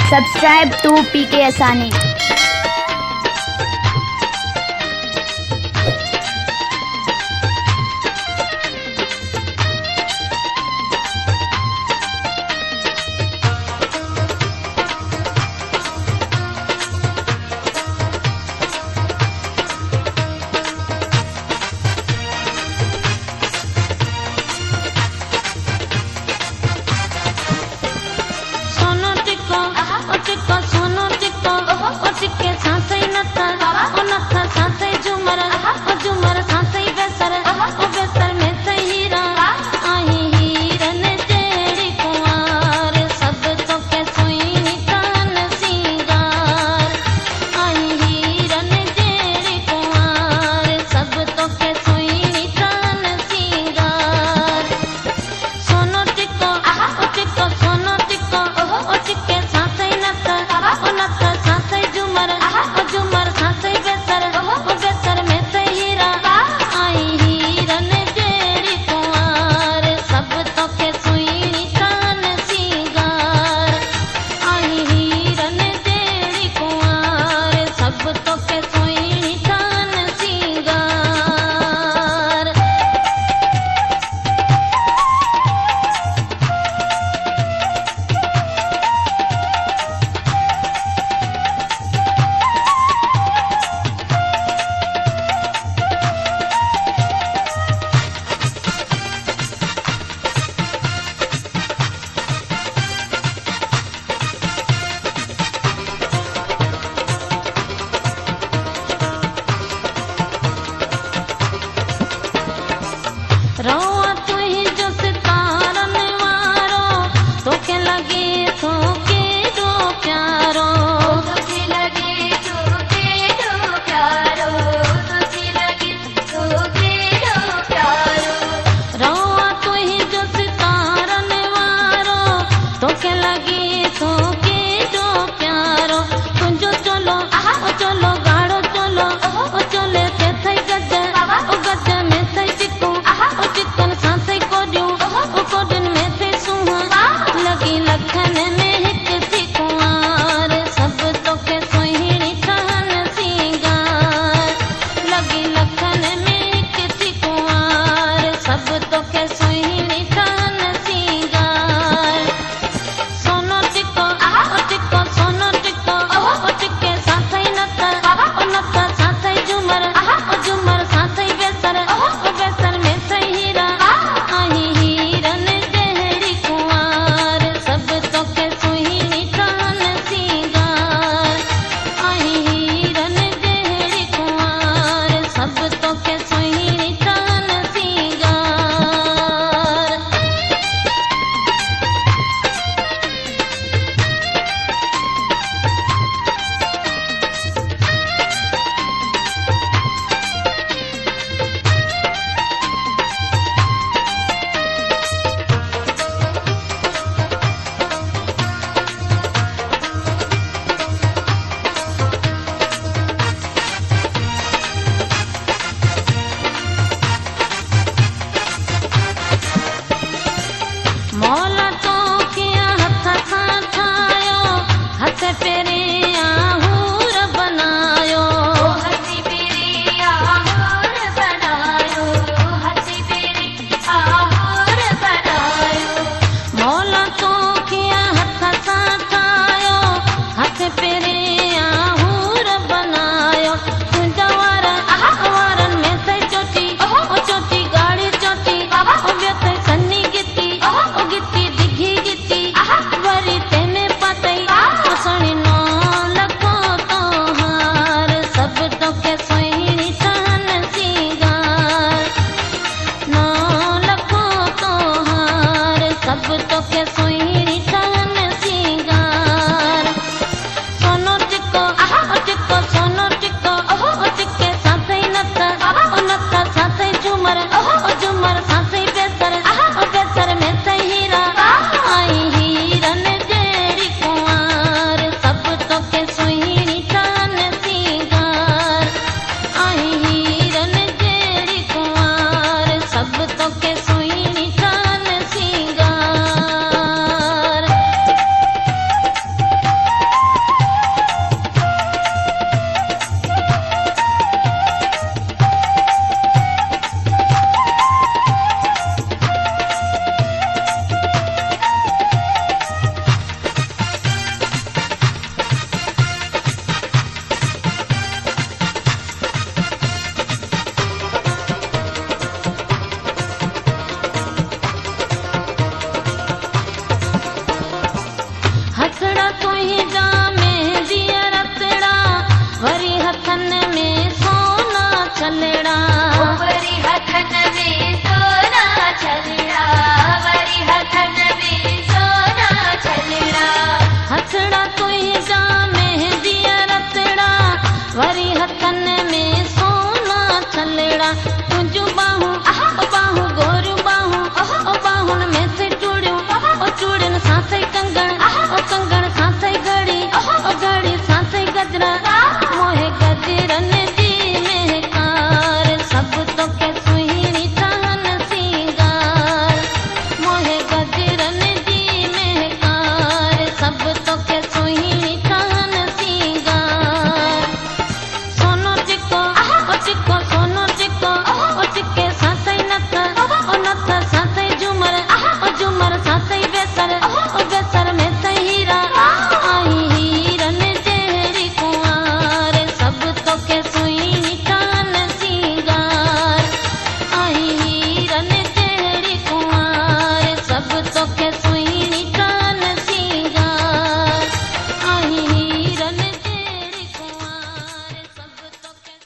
Subscribe to PK Asani. सोनो टिको ओ टिके सांसे नथा ओ नथा सांसे झूमर ओ झूमर सांसे बेसर ओ बेसर में हीरा आई हीरन तेरी कुंवार सब तो के सोई कान सिंगार आई हीरन तेरी कुंवार सब तो के सोई कान सिंगार सोनो टिको ओ टिको सोनो टिको ओ टिके सांसे नथा ओ नथा सांसे झूमर ओ झूमर सांसे बेसर ओ बेसर में हीरा आई हीरन तेरी कुंवार सब तो के सोई कान सिंगार आई हीरन तेरी कुंवार सब तो के सोई कान सिंगार। रोआ तू ही जो सितारन वारो तो के लगे तो के दो प्यारो तो के लगे तो के दो प्यारो तो के लगे तो के दो प्यारो रोआ तू ही जो सितारन वारो तो के लगे